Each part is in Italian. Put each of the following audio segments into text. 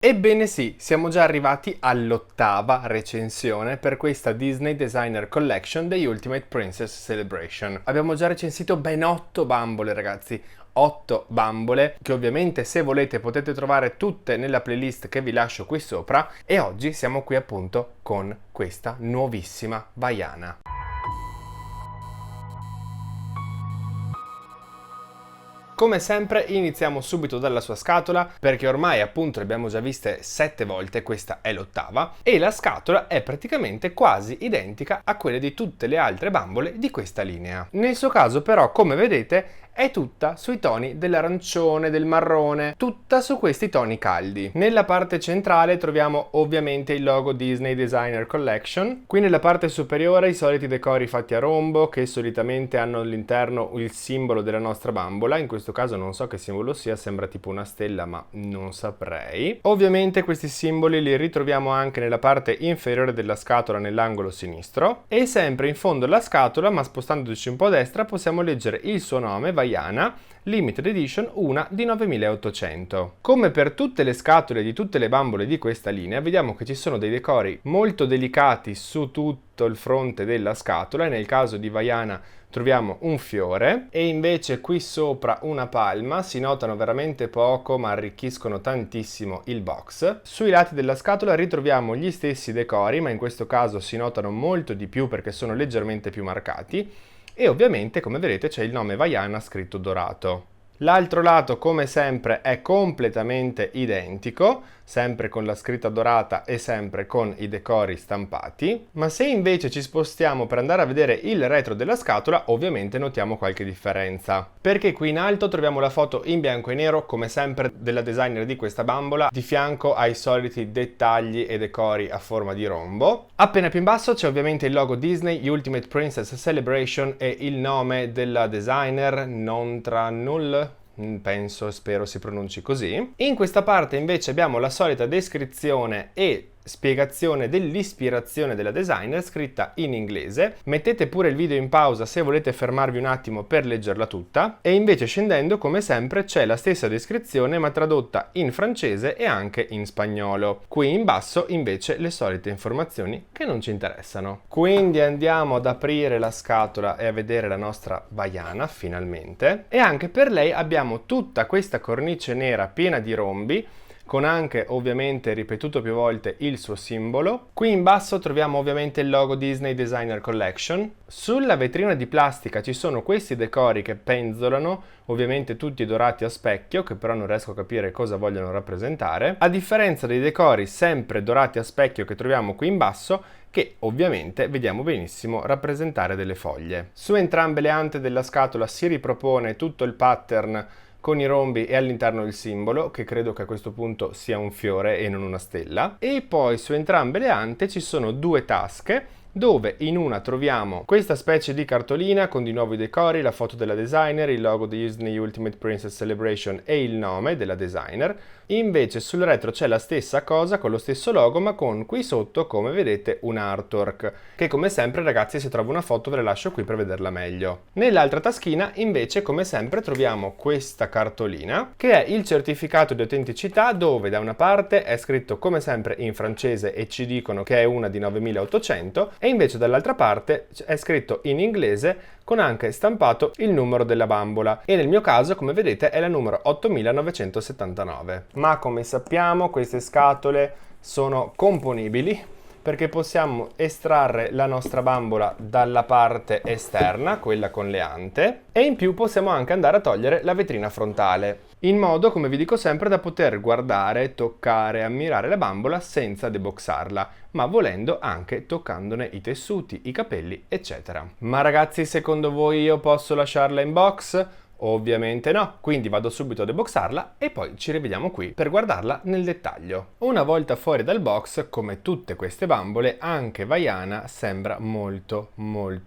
Ebbene sì, siamo già arrivati all'8ª recensione per questa Disney Designer Collection The Ultimate Princess Celebration. Abbiamo già recensito ben 8 bambole, ragazzi. 8 bambole che ovviamente, se volete, potete trovare tutte nella playlist che vi lascio qui sopra, e oggi siamo qui appunto con questa nuovissima Vaiana. Come sempre iniziamo subito dalla sua scatola, perché ormai appunto le abbiamo già viste 7 volte, questa è l'8ª, e la scatola è praticamente quasi identica a quelle di tutte le altre bambole di questa linea. Nel suo caso però, come vedete, è tutta sui toni dell'arancione, del marrone, tutta su questi toni caldi. Nella parte centrale troviamo ovviamente il logo Disney Designer Collection. Qui nella parte superiore i soliti decori fatti a rombo che solitamente hanno all'interno il simbolo della nostra bambola. In questo caso non so che simbolo sia, sembra tipo una stella ma non saprei. Ovviamente questi simboli li ritroviamo anche nella parte inferiore della scatola nell'angolo sinistro, e sempre in fondo alla scatola, ma spostandoci un po' a destra, possiamo leggere il suo nome, Vaiana, Limited Edition, una di 9800. Come per tutte le scatole di tutte le bambole di questa linea, vediamo che ci sono dei decori molto delicati su tutto il fronte della scatola, e nel caso di Vaiana troviamo un fiore, e invece qui sopra una palma. Si notano veramente poco ma arricchiscono tantissimo il box. Sui lati della scatola ritroviamo gli stessi decori, ma in questo caso si notano molto di più perché sono leggermente più marcati. E ovviamente, come vedete, c'è il nome Vaiana scritto dorato. L'altro lato, come sempre, è completamente identico, sempre con la scritta dorata e sempre con i decori stampati. Ma se invece ci spostiamo per andare a vedere il retro della scatola, ovviamente notiamo qualche differenza. Perché qui in alto troviamo la foto in bianco e nero, come sempre, della designer di questa bambola, di fianco ai soliti dettagli e decori a forma di rombo. Appena più in basso c'è ovviamente il logo Disney Ultimate Princess Celebration e il nome della designer, Null, penso, spero si pronunci così. In questa parte invece abbiamo la solita descrizione e spiegazione dell'ispirazione della designer scritta in inglese. Mettete pure il video in pausa se volete fermarvi un attimo per leggerla tutta, e invece scendendo, come sempre, c'è la stessa descrizione ma tradotta in francese e anche in spagnolo. Qui in basso invece le solite informazioni che non ci interessano. Quindi andiamo ad aprire la scatola e a vedere la nostra Vaiana finalmente, e anche per lei abbiamo tutta questa cornice nera piena di rombi, con anche ovviamente ripetuto più volte il suo simbolo. Qui in basso troviamo ovviamente il logo Disney Designer Collection. Sulla vetrina di plastica ci sono questi decori che penzolano, ovviamente tutti dorati a specchio, che però non riesco a capire cosa vogliono rappresentare, a differenza dei decori sempre dorati a specchio che troviamo qui in basso, che ovviamente vediamo benissimo rappresentare delle foglie. Su entrambe le ante della scatola si ripropone tutto il pattern con i rombi e all'interno il simbolo, che credo che a questo punto sia un fiore e non una stella. E poi su entrambe le ante ci sono due tasche, dove in una troviamo questa specie di cartolina con di nuovo i decori, la foto della designer, il logo di Disney Ultimate Princess Celebration e il nome della designer. Invece sul retro c'è la stessa cosa con lo stesso logo, ma con qui sotto, come vedete, un artwork, che come sempre, ragazzi, se trovo una foto ve la lascio qui per vederla meglio. Nell'altra taschina invece, come sempre, troviamo questa cartolina che è il certificato di autenticità, dove da una parte è scritto come sempre in francese e ci dicono che è una di 9800, e invece dall'altra parte è scritto in inglese con anche stampato il numero della bambola, e nel mio caso, come vedete, è la numero 8979. Ma come sappiamo queste scatole sono componibili, perché possiamo estrarre la nostra bambola dalla parte esterna, quella con le ante, e in più possiamo anche andare a togliere la vetrina frontale, in modo, come vi dico sempre, da poter guardare, toccare, ammirare la bambola senza deboxarla, ma volendo anche toccandone i tessuti, i capelli, eccetera. Ma ragazzi, secondo voi io posso lasciarla in box? Ovviamente no, quindi vado subito a deboxarla e poi ci rivediamo qui per guardarla nel dettaglio. Una volta fuori dal box, come tutte queste bambole, anche Vaiana sembra molto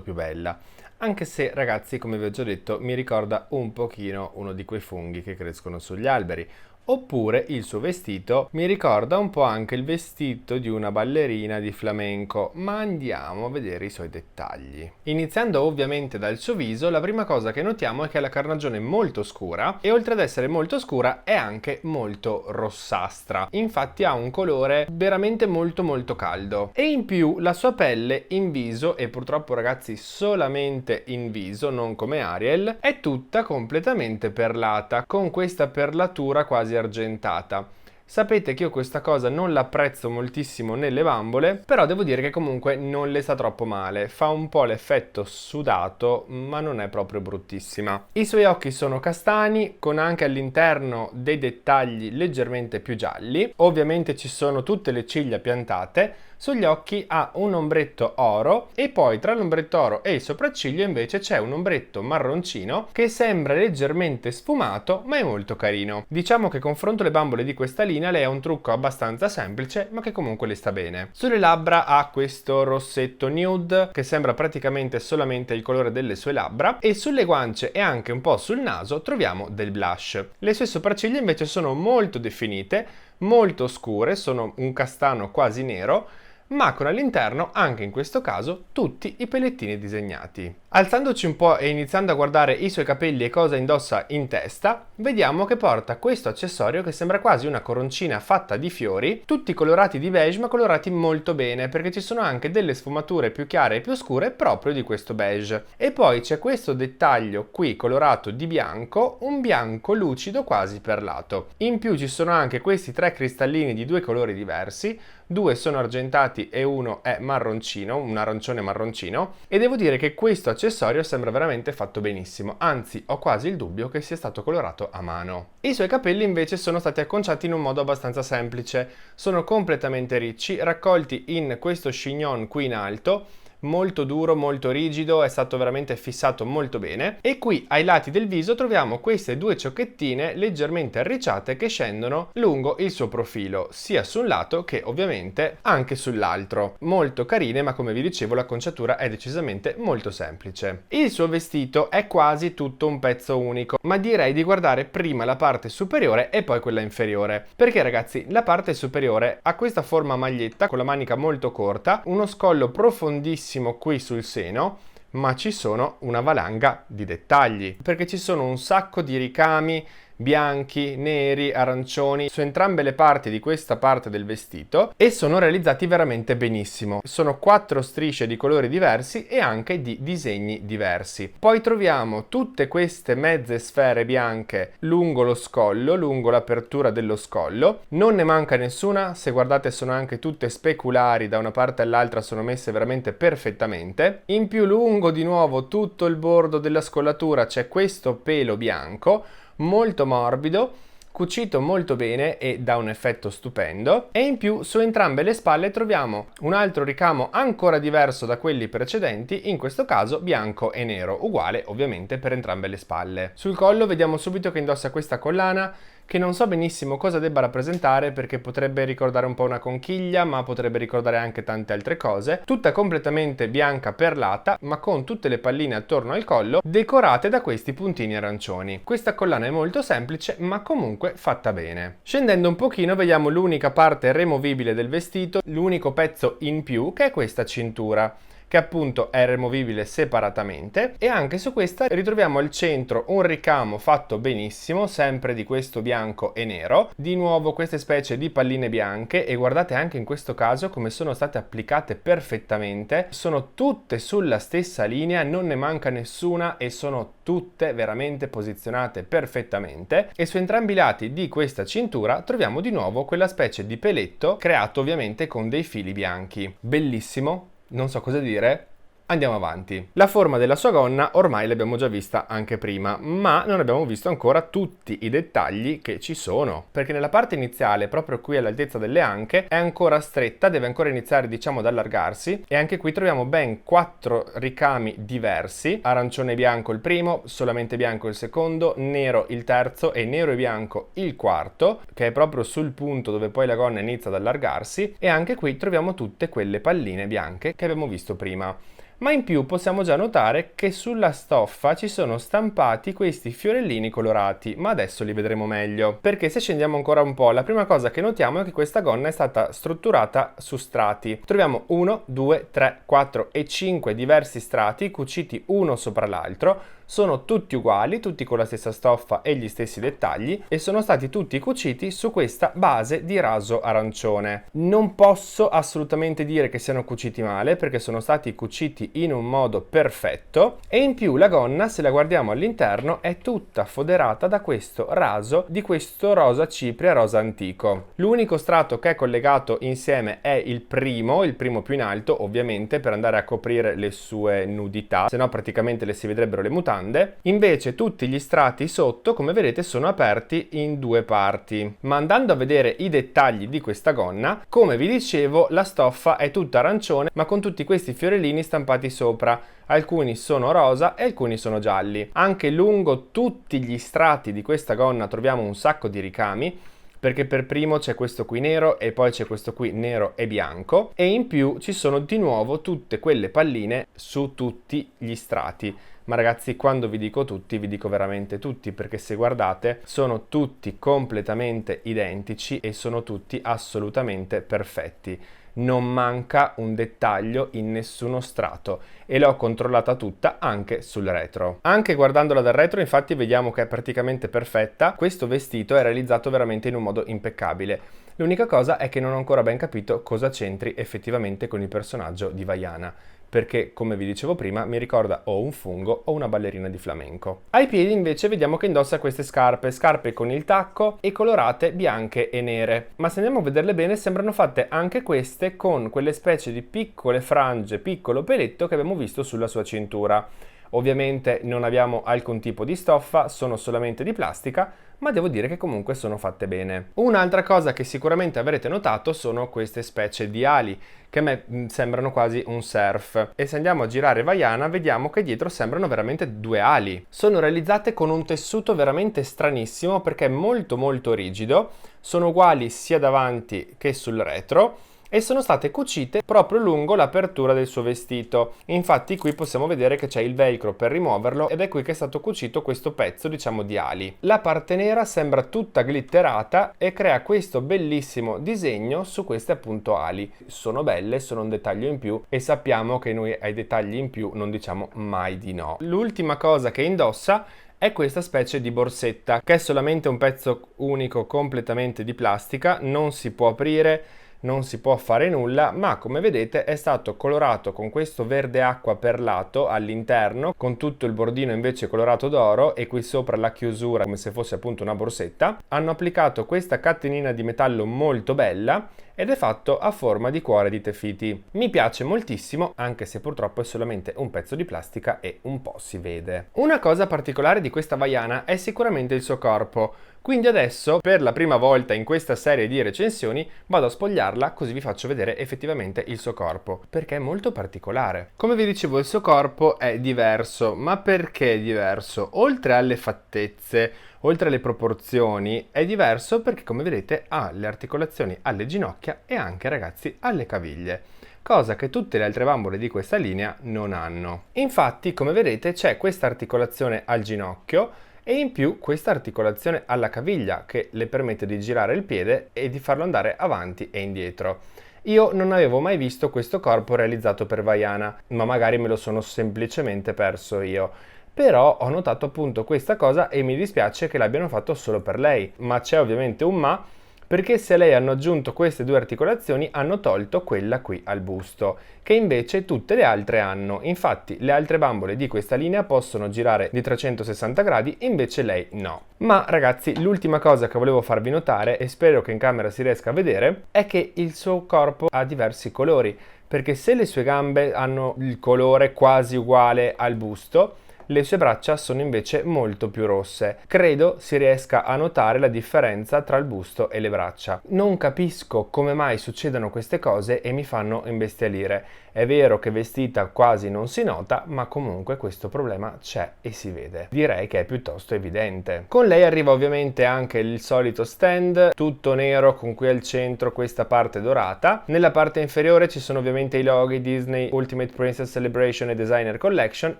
più bella. Anche se, ragazzi, come vi ho già detto, mi ricorda un pochino uno di quei funghi che crescono sugli alberi. Oppure il suo vestito mi ricorda un po' anche il vestito di una ballerina di flamenco, ma andiamo a vedere i suoi dettagli. Iniziando ovviamente dal suo viso, la prima cosa che notiamo è che ha la carnagione molto scura e oltre ad essere molto scura è anche molto rossastra. Infatti ha un colore veramente molto caldo. E in più la sua pelle in viso, e purtroppo ragazzi solamente in viso, non come Ariel, è tutta completamente perlata, con questa perlatura quasi argentata. Sapete che io questa cosa non l'apprezzo moltissimo nelle bambole, però devo dire che comunque non le sta troppo male, fa un po' l'effetto sudato, ma non è proprio bruttissima. I suoi occhi sono castani, con anche all'interno dei dettagli leggermente più gialli, ovviamente ci sono tutte le ciglia piantate. Sugli occhi ha un ombretto oro e poi tra l'ombretto oro e il sopracciglio invece c'è un ombretto marroncino che sembra leggermente sfumato ma è molto carino. Diciamo che confronto le bambole di questa linea lei ha un trucco abbastanza semplice ma che comunque le sta bene. Sulle labbra ha questo rossetto nude che sembra praticamente solamente il colore delle sue labbra e sulle guance e anche un po' sul naso troviamo del blush. Le sue sopracciglia invece sono molto definite, molto scure, sono un castano quasi nero, ma con all'interno, anche in questo caso, tutti i pellettini disegnati. Alzandoci un po' e iniziando a guardare i suoi capelli e cosa indossa in testa, vediamo che porta questo accessorio che sembra quasi una coroncina fatta di fiori, tutti colorati di beige ma colorati molto bene, perché ci sono anche delle sfumature più chiare e più scure proprio di questo beige. E poi c'è questo dettaglio qui colorato di bianco, un bianco lucido quasi perlato. In più ci sono anche questi 3 cristallini di 2 colori diversi, 2 sono argentati e uno è marroncino, un arancione marroncino, e devo dire che questo accessorio sembra veramente fatto benissimo, anzi ho quasi il dubbio che sia stato colorato a mano. I suoi capelli invece sono stati acconciati in un modo abbastanza semplice, sono completamente ricci, raccolti in questo chignon qui in alto, molto duro, molto rigido, è stato veramente fissato molto bene e qui ai lati del viso troviamo queste 2 ciocchettine leggermente arricciate che scendono lungo il suo profilo, sia su un lato che ovviamente anche sull'altro. Molto carine, ma come vi dicevo l'acconciatura è decisamente molto semplice. Il suo vestito è quasi tutto un pezzo unico, ma direi di guardare prima la parte superiore e poi quella inferiore, perché ragazzi la parte superiore ha questa forma a maglietta con la manica molto corta, uno scollo profondissimo qui sul seno, ma ci sono una valanga di dettagli, perché ci sono un sacco di ricami bianchi, neri, arancioni su entrambe le parti di questa parte del vestito e sono realizzati veramente benissimo. Sono 4 strisce di colori diversi e anche di disegni diversi. Poi troviamo tutte queste mezze sfere bianche lungo lo scollo, lungo l'apertura dello scollo. Non ne manca nessuna, se guardate sono anche tutte speculari, da una parte all'altra sono messe veramente perfettamente. In più lungo di nuovo tutto il bordo della scollatura c'è questo pelo bianco molto morbido, cucito molto bene e dà un effetto stupendo, e in più su entrambe le spalle troviamo un altro ricamo ancora diverso da quelli precedenti, in questo caso bianco e nero, uguale ovviamente per entrambe le spalle. Sul collo vediamo subito che indossa questa collana che non so benissimo cosa debba rappresentare, perché potrebbe ricordare un po' una conchiglia, ma potrebbe ricordare anche tante altre cose, tutta completamente bianca perlata, ma con tutte le palline attorno al collo decorate da questi puntini arancioni. Questa collana è molto semplice, ma comunque fatta bene. Scendendo un pochino vediamo l'unica parte removibile del vestito, l'unico pezzo in più, che è questa cintura, che appunto è removibile separatamente, e anche su questa ritroviamo al centro un ricamo fatto benissimo, sempre di questo bianco e nero, di nuovo queste specie di palline bianche, e guardate anche in questo caso come sono state applicate perfettamente, sono tutte sulla stessa linea, non ne manca nessuna e sono tutte veramente posizionate perfettamente, e su entrambi i lati di questa cintura troviamo di nuovo quella specie di peletto creato ovviamente con dei fili bianchi. Bellissimo. Non so cosa dire, andiamo avanti. La forma della sua gonna ormai l'abbiamo già vista anche prima, ma non abbiamo visto ancora tutti i dettagli che ci sono, perché nella parte iniziale, proprio qui all'altezza delle anche, è ancora stretta, deve ancora iniziare diciamo ad allargarsi, e anche qui troviamo ben 4 ricami diversi, arancione e bianco il primo, solamente bianco il secondo, nero il terzo e nero e bianco il quarto, che è proprio sul punto dove poi la gonna inizia ad allargarsi, e anche qui troviamo tutte quelle palline bianche che abbiamo visto prima. ma in più possiamo già notare che sulla stoffa ci sono stampati questi fiorellini colorati, ma adesso li vedremo meglio. Perché se scendiamo ancora un po', la prima cosa che notiamo è che questa gonna è stata strutturata su strati. Troviamo 1, 2, 3, 4 e 5 diversi strati cuciti uno sopra l'altro. Sono tutti uguali, tutti con la stessa stoffa e gli stessi dettagli, e sono stati tutti cuciti su questa base di raso arancione. Non posso assolutamente dire che siano cuciti male, perché sono stati cuciti in un modo perfetto, e in più la gonna, se la guardiamo all'interno, è tutta foderata da questo raso di questo rosa cipria, rosa antico. L'unico strato che è collegato insieme è il primo più in alto, ovviamente per andare a coprire le sue nudità, se no praticamente le si vedrebbero le mutande. Invece tutti gli strati sotto, come vedete, sono aperti in due parti. Ma andando a vedere i dettagli di questa gonna, come vi dicevo, la stoffa è tutta arancione, ma con tutti questi fiorellini stampati sopra. Alcuni sono rosa e alcuni sono gialli. Anche lungo tutti gli strati di questa gonna troviamo un sacco di ricami, perché per primo c'è questo qui nero e poi c'è questo qui nero e bianco, e in più ci sono di nuovo tutte quelle palline su tutti gli strati. Ma ragazzi, quando vi dico tutti, vi dico veramente tutti, perché se guardate sono tutti completamente identici e sono tutti assolutamente perfetti. Non manca un dettaglio in nessuno strato e l'ho controllata tutta anche sul retro. Anche guardandola dal retro, infatti, vediamo che è praticamente perfetta. Questo vestito è realizzato veramente in un modo impeccabile. L'unica cosa è che non ho ancora ben capito cosa c'entri effettivamente con il personaggio di Vaiana, perché, come vi dicevo prima, mi ricorda o un fungo o una ballerina di flamenco. Ai piedi invece vediamo che indossa queste scarpe con il tacco e colorate bianche e nere, ma se andiamo a vederle bene sembrano fatte anche queste con quelle specie di piccole frange, piccolo peletto che abbiamo visto sulla sua cintura. Ovviamente non abbiamo alcun tipo di stoffa, sono solamente di plastica, ma devo dire che comunque sono fatte bene. Un'altra cosa che sicuramente avrete notato sono queste specie di ali, che a me sembrano quasi un surf. E se andiamo a girare Vaiana vediamo che dietro sembrano veramente due ali. Sono realizzate con un tessuto veramente stranissimo, perché è molto molto rigido, sono uguali sia davanti che sul retro, e sono state cucite proprio lungo l'apertura del suo vestito. Infatti qui possiamo vedere che c'è il velcro per rimuoverlo ed è qui che è stato cucito questo pezzo, diciamo, di ali. La parte nera sembra tutta glitterata e crea questo bellissimo disegno su queste appunto ali. Sono belle, sono un dettaglio in più e sappiamo che noi ai dettagli in più non diciamo mai di no. L'ultima cosa che indossa è questa specie di borsetta, che è solamente un pezzo unico completamente di plastica, non si può aprire, non si può fare nulla, ma come vedete è stato colorato con questo verde acqua perlato all'interno, con tutto il bordino invece colorato d'oro, e qui sopra la chiusura come se fosse appunto una borsetta. Hanno applicato questa catenina di metallo molto bella ed è fatto a forma di cuore di Tefiti. Mi piace moltissimo, anche se purtroppo è solamente un pezzo di plastica e un po' si vede. Una cosa particolare di questa Vaiana è sicuramente il suo corpo, quindi adesso, per la prima volta in questa serie di recensioni, vado a spogliarla così vi faccio vedere effettivamente il suo corpo, perché è molto particolare. Come vi dicevo, il suo corpo è diverso, ma perché è diverso? Oltre alle fattezze, oltre alle proporzioni, è diverso perché, come vedete, ha le articolazioni alle ginocchia e anche, ragazzi, alle caviglie, cosa che tutte le altre bambole di questa linea non hanno. Infatti, come vedete, c'è questa articolazione al ginocchio e in più questa articolazione alla caviglia che le permette di girare il piede e di farlo andare avanti e indietro. Io non avevo mai visto questo corpo realizzato per Vaiana, ma magari me lo sono semplicemente perso io. Però ho notato appunto questa cosa e mi dispiace che l'abbiano fatto solo per lei, ma c'è ovviamente un ma, perché se a lei hanno aggiunto queste due articolazioni hanno tolto quella qui al busto, che invece tutte le altre hanno. Infatti le altre bambole di questa linea possono girare di 360 gradi, invece lei no. Ma ragazzi, l'ultima cosa che volevo farvi notare, e spero che in camera si riesca a vedere, è che il suo corpo ha diversi colori, perché se le sue gambe hanno il colore quasi uguale al busto, le sue braccia sono invece molto più rosse. Credo si riesca a notare la differenza tra il busto e le braccia. Non capisco come mai succedano queste cose e mi fanno imbestialire. È vero che vestita quasi non si nota, ma comunque questo problema c'è e si vede. Direi che è piuttosto evidente. Con lei arriva ovviamente anche il solito stand, tutto nero con qui al centro questa parte dorata. Nella parte inferiore ci sono ovviamente i loghi Disney Ultimate Princess Celebration e Designer Collection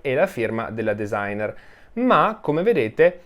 e la firma della designer. Ma, come vedete,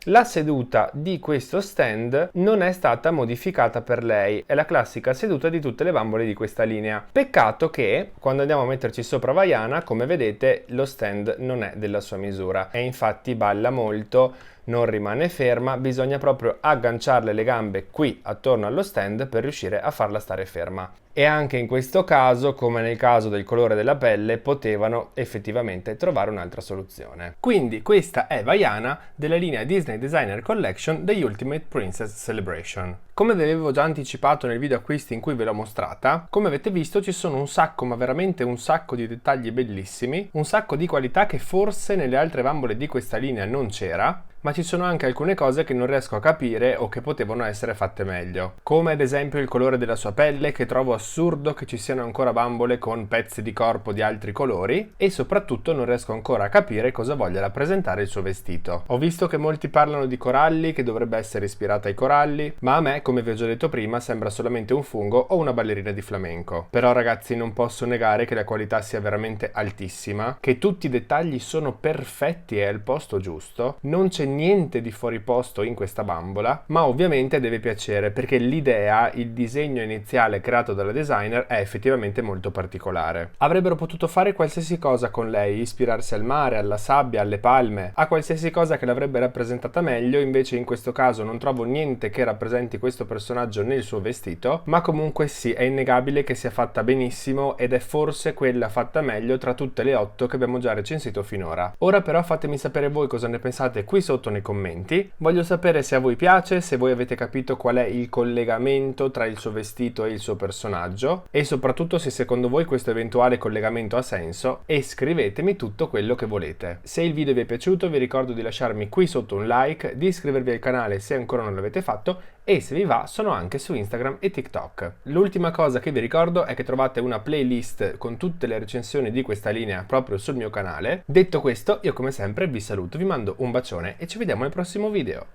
la seduta di questo stand non è stata modificata per lei, è la classica seduta di tutte le bambole di questa linea. Peccato che quando andiamo a metterci sopra Vaiana, come vedete, lo stand non è della sua misura e infatti balla molto, non rimane ferma, bisogna proprio agganciarle le gambe qui attorno allo stand per riuscire a farla stare ferma. E anche in questo caso, come nel caso del colore della pelle, potevano effettivamente trovare un'altra soluzione. Quindi questa è Vaiana della linea Disney Designer Collection The Ultimate Princess Celebration. Come vi avevo già anticipato nel video acquisti in cui ve l'ho mostrata, come avete visto ci sono un sacco, ma veramente un sacco di dettagli bellissimi, un sacco di qualità che forse nelle altre bambole di questa linea non c'era, ma ci sono anche alcune cose che non riesco a capire o che potevano essere fatte meglio. Come ad esempio il colore della sua pelle, che trovo assurdo che ci siano ancora bambole con pezzi di corpo di altri colori, e soprattutto non riesco ancora a capire cosa voglia rappresentare il suo vestito. Ho visto che molti parlano di coralli, che dovrebbe essere ispirata ai coralli, ma a me, come vi ho già detto prima, sembra solamente un fungo o una ballerina di flamenco. Però ragazzi, non posso negare che la qualità sia veramente altissima, che tutti i dettagli sono perfetti e al posto giusto, non c'è niente di fuori posto in questa bambola, ma ovviamente deve piacere perché l'idea, il disegno iniziale creato dalla designer è effettivamente molto particolare. Avrebbero potuto fare qualsiasi cosa con lei, ispirarsi al mare, alla sabbia, alle palme, a qualsiasi cosa che l'avrebbe rappresentata meglio, invece in questo caso non trovo niente che rappresenti questo personaggio nel suo vestito, ma comunque sì, è innegabile che sia fatta benissimo ed è forse quella fatta meglio tra tutte le 8 che abbiamo già recensito finora. Ora però fatemi sapere voi cosa ne pensate qui sotto nei commenti. Voglio sapere se a voi piace, se voi avete capito qual è il collegamento tra il suo vestito e il suo personaggio e soprattutto se secondo voi questo eventuale collegamento ha senso, e scrivetemi tutto quello che volete. Se il video vi è piaciuto vi ricordo di lasciarmi qui sotto un like, di iscrivervi al canale se ancora non l'avete fatto e se vi va sono anche su Instagram e TikTok. L'ultima cosa che vi ricordo è che trovate una playlist con tutte le recensioni di questa linea proprio sul mio canale. Detto questo, io come sempre vi saluto, vi mando un bacione e ci vediamo al prossimo video.